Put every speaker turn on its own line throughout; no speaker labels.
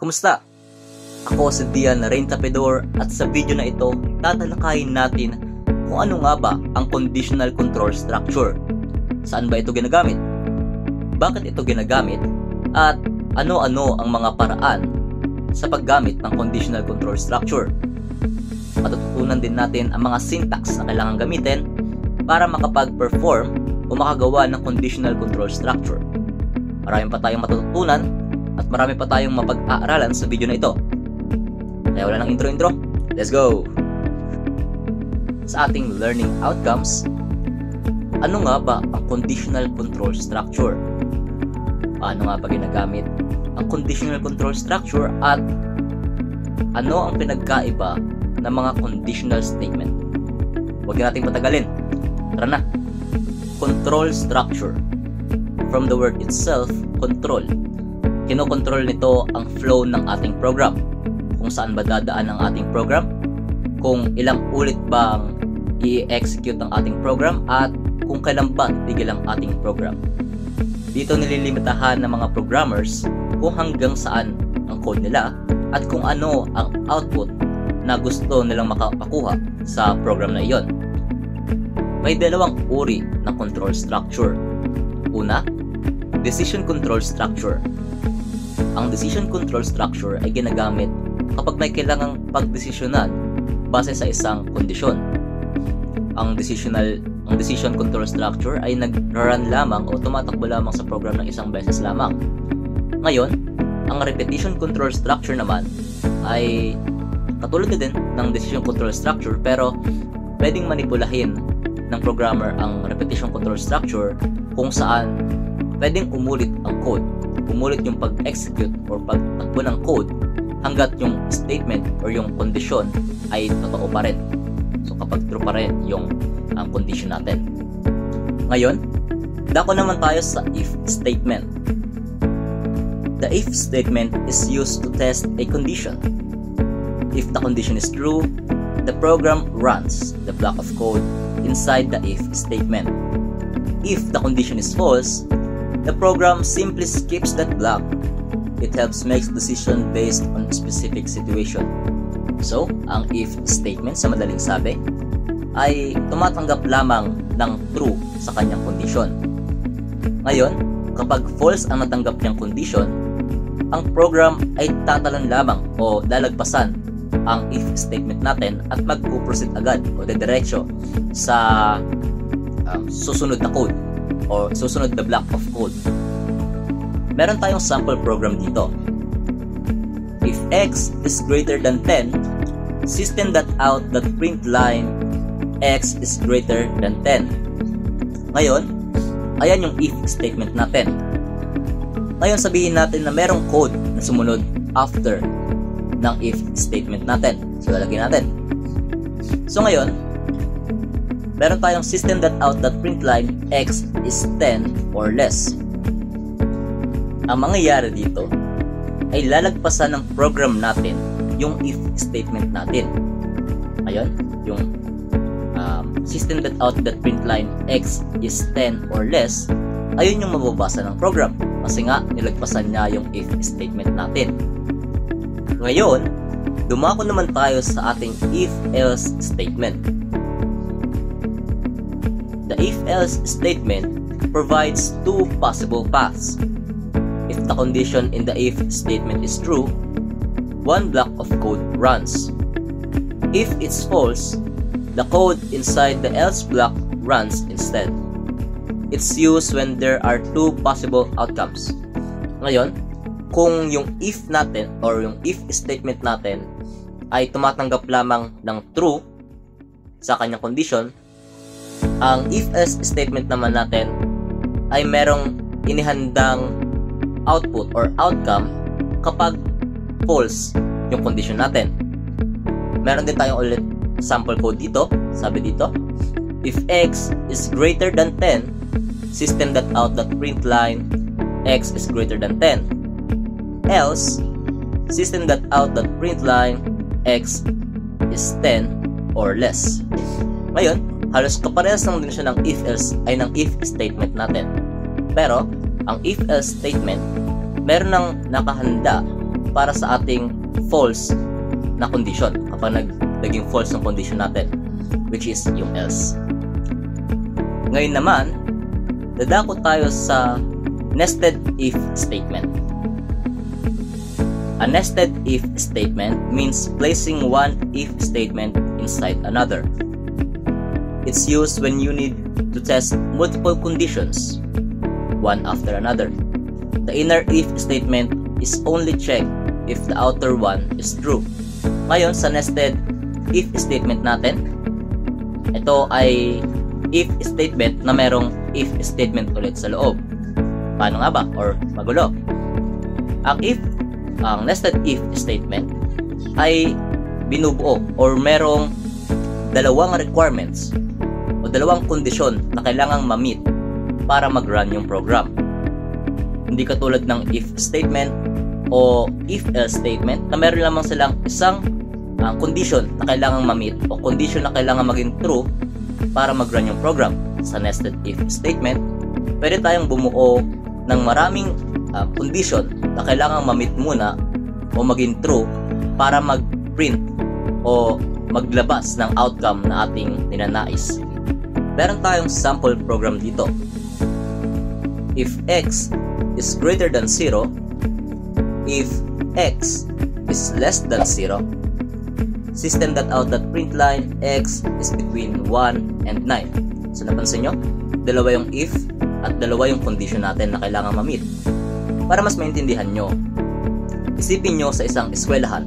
Kumusta? Ako si Dian Raintapedor at sa video na ito, tatalakayin natin kung ano nga ba ang conditional control structure. Saan ba ito ginagamit? Bakit ito ginagamit? At ano-ano ang mga paraan sa paggamit ng conditional control structure. Matututunan din natin ang mga syntax na kailangan gamitin para makapag-perform o makagawa ng conditional control structure. Marami pa tayong matututunan at marami pa tayong mapag-aaralan sa video na ito. Kaya wala nang intro-intro, let's go! Sa ating learning outcomes, ano nga ba ang conditional control structure? Paano nga ba ginagamit ang conditional control structure at ano ang pinagkaiba ng mga conditional statement? Huwag nating patagalin. Tara na! Control structure. From the word itself, control. Kinokontrol nito ang flow ng ating program. Kung saan ba dadaan ang ating program, kung ilang ulit bang i-execute ang ating program, at kung kailan ba titigil ang ating program. Dito nililimitahan ng mga programmers kung hanggang saan ang code nila at kung ano ang output na gusto nilang makapakuha sa program na iyon. May dalawang uri ng control structure. Una, decision control structure. Ang decision control structure ay ginagamit kapag may kailangang pagdesisyonan base sa isang kondisyon. Ang decision control structure ay nag-run lamang o tumatakbo lamang sa program ng isang beses lamang. Ngayon, ang repetition control structure naman ay katulad din ng decision control structure, pero pwedeng manipulahin ng programmer ang repetition control structure kung saan pwedeng umulit ang code. Umulit yung pag-execute or pagtakbo ng code hanggat yung statement or yung condition ay totoo pa rin. So kapag true pa rin yung condition natin. Ngayon, dako naman tayo sa if statement. The if statement is used to test a condition. If the condition is true, the program runs the block of code inside the if statement. If the condition is false, the program simply skips that block. It helps make decision based on a specific situation. So, ang if statement sa madaling sabi ay tumatanggap lamang ng true sa kanyang condition. Ngayon, kapag false ang natanggap niyang condition, ang program ay tatalan lamang o lalagpasan ang if statement natin at magpo-proceed agad o dediretso sa susunod na code o susunod na block of code. Meron tayong sample program dito. If x is greater than 10, system.out.println x is greater than 10. Ngayon, ayan yung if statement natin. Ngayon sabihin natin na merong code na sumunod after ng if statement natin. So lalagyan natin. So ngayon, meron tayong system.out.println x is 10 or less. Ang mangyayari dito ay lalagpasan ng program natin yung if statement natin. Ayun, yung system.out.println x is 10 or less, ayun yung mababasa ng program kasi nga nilagpasan niya yung if statement natin. Ngayon, dumako naman tayo sa ating if-else statement. The if-else statement provides two possible paths. If the condition in the if statement is true, one block of code runs. If it's false, the code inside the else block runs instead. It's used when there are two possible outcomes. Ngayon, kung yung if natin or yung if statement natin ay tumatanggap lamang ng true sa kanyang condition, ang if-else statement naman natin ay merong inihandang output or outcome kapag false yung condition natin. Meron din tayong ulit sample code dito. Sabi dito, if x is greater than 10, system.out.println x is greater than 10. Else, system.out.println x is 10 or less. Ngayon, halos kaparehas lang din siya ng if-else ay ng if statement natin. Pero, ang if-else statement, meron ng nakahanda para sa ating false na condition kapag naging false ng condition natin, which is yung else. Ngayon naman, dadako tayo sa nested if statement. A nested if statement means placing one if statement inside another. It's used when you need to test multiple conditions, one after another. The inner if statement is only checked if the outer one is true. Ngayon, sa nested if statement natin, ito ay if statement na merong if statement ulit sa loob. Paano nga ba? Or magulo? Ang nested if statement ay binubuo or merong dalawang requirements o dalawang kondisyon na kailangang ma-meet para mag-run yung program. Hindi katulad ng if statement o if-else statement na meron lamang silang isang condition na kailangang ma-meet o condition na kailangang maging true para mag-run yung program. Sa nested if statement, pwede tayong bumuo ng maraming condition na kailangang ma-meet muna o maging true para mag-print o maglabas ng outcome na ating ninanais. Meron tayong sample program dito. If x is greater than 0, if x is less than 0, system that out that print line x is between 1 and 9. So napansin nyo, dalawa yung if at dalawa yung condition natin na kailangan ma-meet. Para mas maintindihan nyo, isipin nyo sa isang eskwelahan.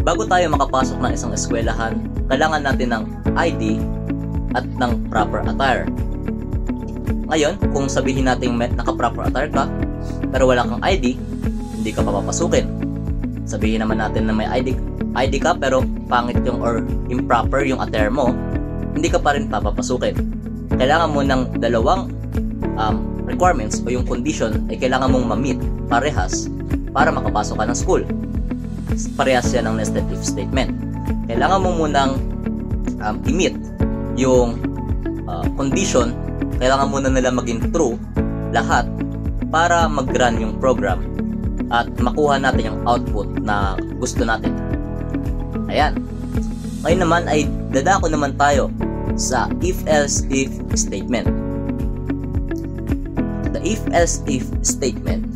Bago tayo makapasok ng isang eskwelahan, kailangan natin ng ID at ng proper attire. Ngayon, kung sabihin natin naka-proper attire ka, pero wala kang ID, hindi ka papapasukin. Sabihin naman natin na may ID ka pero pangit yung or improper yung attire mo, hindi ka pa rin papapasukin. Kailangan mo ng dalawang requirements o yung condition ay kailangan mong ma-meet parehas para makapasok ka ng school. Parehas yan ng nested if statement. Kailangan mo munang i-meet yung condition, kailangan muna nila maging true lahat para mag-run yung program at makuha natin yung output na gusto natin. Ayan. Ngayon naman ay dadako naman tayo sa if-else if statement. The if-else if statement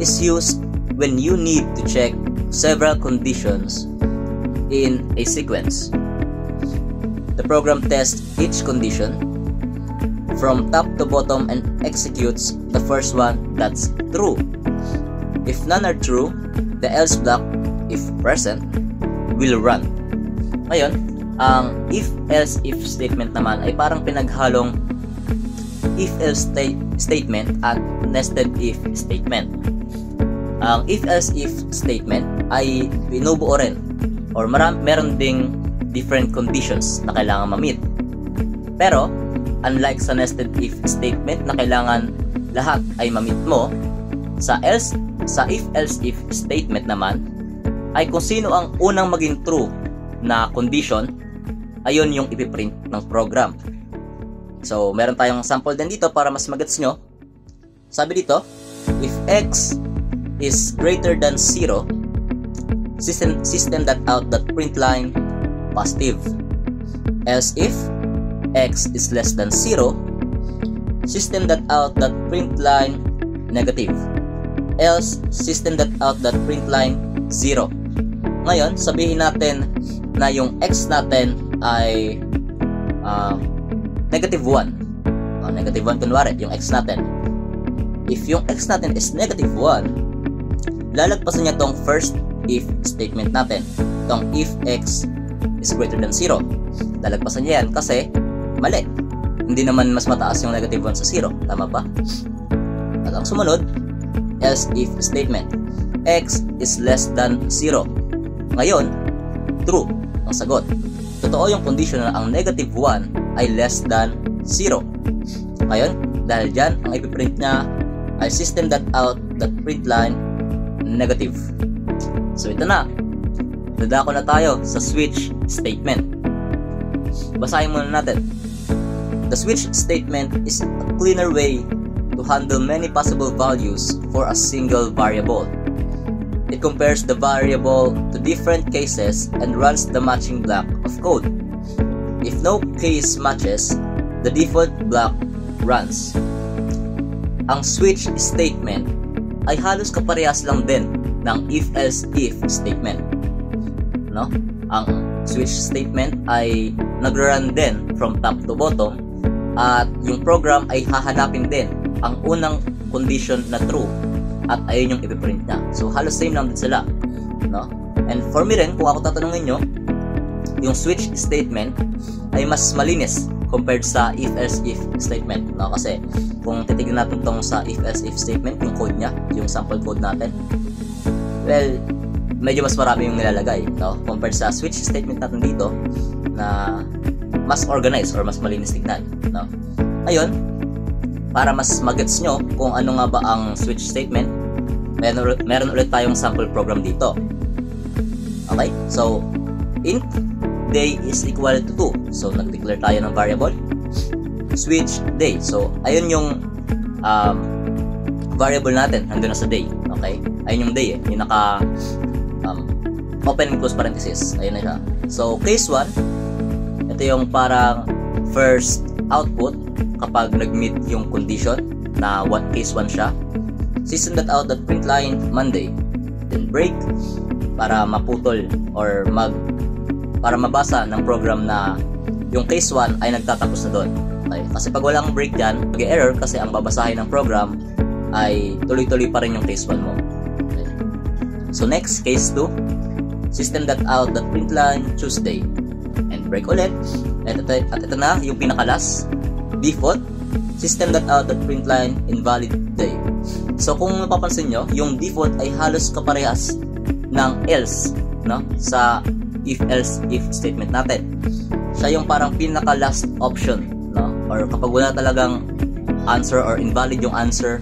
is used when you need to check several conditions in a sequence. The program tests each condition from top to bottom and executes the first one that's true. If none are true, the else block, if present, will run. Ngayon, ang if-else if statement naman ay parang pinaghalong if-else statement at nested if statement. Ang if-else if statement ay binubuo rin or meron ding different conditions na kailangan ma-meet. Pero, unlike sa nested if statement na kailangan lahat ay ma-meet mo, sa if-else if statement naman ay kung sino ang unang maging true na condition, ayun yung ipiprint ng program. So, meron tayong sample din dito para mas magets nyo. Sabi dito, if x is greater than 0, system that out that print line positive. Else if x is less than 0, system that out that print line negative. Else system that out that print line 0. Ngayon, sabihin natin na yung x natin ay negative 1. Negative 1 kunwari, yung x natin. If yung x natin is negative 1, lalagpasan niya tong first if statement natin. Tong if x is greater than 0. Lalagpasan niya yan kasi mali. Hindi naman mas mataas yung negative 1 sa 0. Tama ba? At ang sumunod, else if statement. X is less than 0. Ngayon, true ang sagot. Totoo yung condition na ang negative 1 ay less than 0. Ngayon, dahil dyan, ang ipiprint niya ay system that out that print line negative. So ito na. Dadako na tayo sa switch statement. Basahin muna natin. The switch statement is a cleaner way to handle many possible values for a single variable. It compares the variable to different cases and runs the matching block of code. If no case matches, the default block runs. Ang switch statement ay halos kaparehas lang din ng if-else-if statement. No? Ang switch statement ay nag-run din from top to bottom at yung program ay hahanapin din ang unang condition na true at ayun yung ipiprint niya. So halos same lang din sila, no? And for me rin, kung ako tatanungin nyo, yung switch statement ay mas malinis compared sa if-else-if statement, no? Kasi kung titignan natin tong sa if-else-if statement, yung code niya, yung sample code natin, well, medyo mas marami yung nilalagay, no? Compared sa switch statement natin dito na mas organized or mas malinis tignan, no? Ayun, para mas magets nyo kung ano nga ba ang switch statement, meron ulit tayong sample program dito. Okay? So, int day is equal to 2. So, nag-declare tayo ng variable switch day. So, ayun yung variable natin, nandun na sa day. Okay? Ayun yung day yung naka open and close parenthesis. Ayun na siya. So, case 1, ito yung parang first output kapag nag-meet yung condition na case 1 siya. System.out.println Monday. Then break para maputol or para mabasa ng program na yung case 1 ay nagtatapos na doon. Okay? Kasi pag walang break dyan, mag-error kasi ang babasahin ng program ay tuloy-tuloy pa rin yung case 1 mo. Okay? So next, case 2. System.out.println Tuesday. And break ulit. At ito na yung pinaka-last. Default, system.out.println invalid day. So kung mapapansin nyo, yung default ay halos kaparehas ng else, no? Sa if-else-if statement natin. Siya yung parang pinaka-last option, no? Or kapag wala talagang answer or invalid yung answer,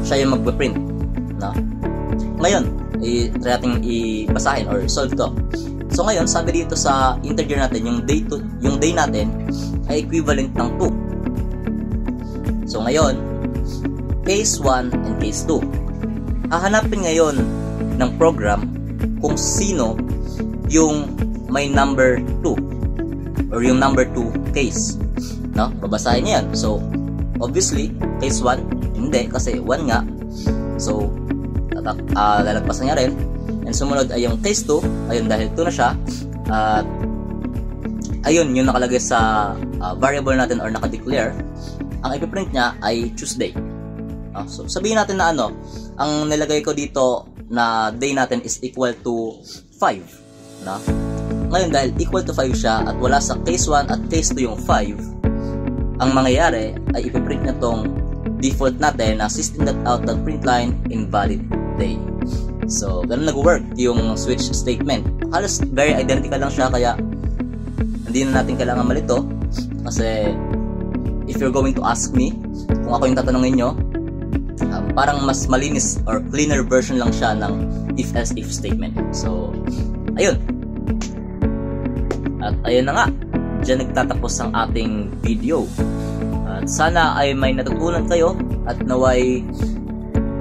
siya yung magpe-print, no? Ngayon, try natin ibasahin or solve to. So ngayon, sabi dito sa integer natin, yung day natin ay equivalent ng 2. So ngayon, case 1 and case 2. Hahanapin ngayon ng program kung sino yung may number 2 or yung number 2 case. No? Babasahin niya yan. So, obviously, case 1, hindi kasi 1 nga. So, lalagpasan niya rin. And sumunod ay yung case 2. Ayun, dahil 2 na siya. At ayun, yung nakalagay sa variable natin or nakadeclare. Ang ipiprint niya ay Tuesday. So, sabihin natin na ang nilagay ko dito na day natin is equal to 5. No? Ngayon, dahil equal to 5 siya at wala sa case 1 at case 2 yung 5, ang mangyayari ay ipiprint na tong default natin na system.out.println invalid day. So, ganun nag-work yung switch statement. Halos very identical lang siya, kaya hindi na natin kailangan malito. Kasi if you're going to ask me, kung ako yung tatanungin nyo, parang mas malinis or cleaner version lang siya ng if-else-if statement. So, ayun. At ayun na nga, dyan nagtatapos ang ating video. At sana ay may natutunan kayo at naway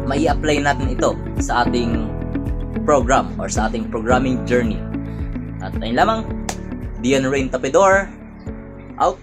mai-apply natin ito sa ating program or sa ating programming journey. At ayun lamang, Dion Rain Tapidor, out.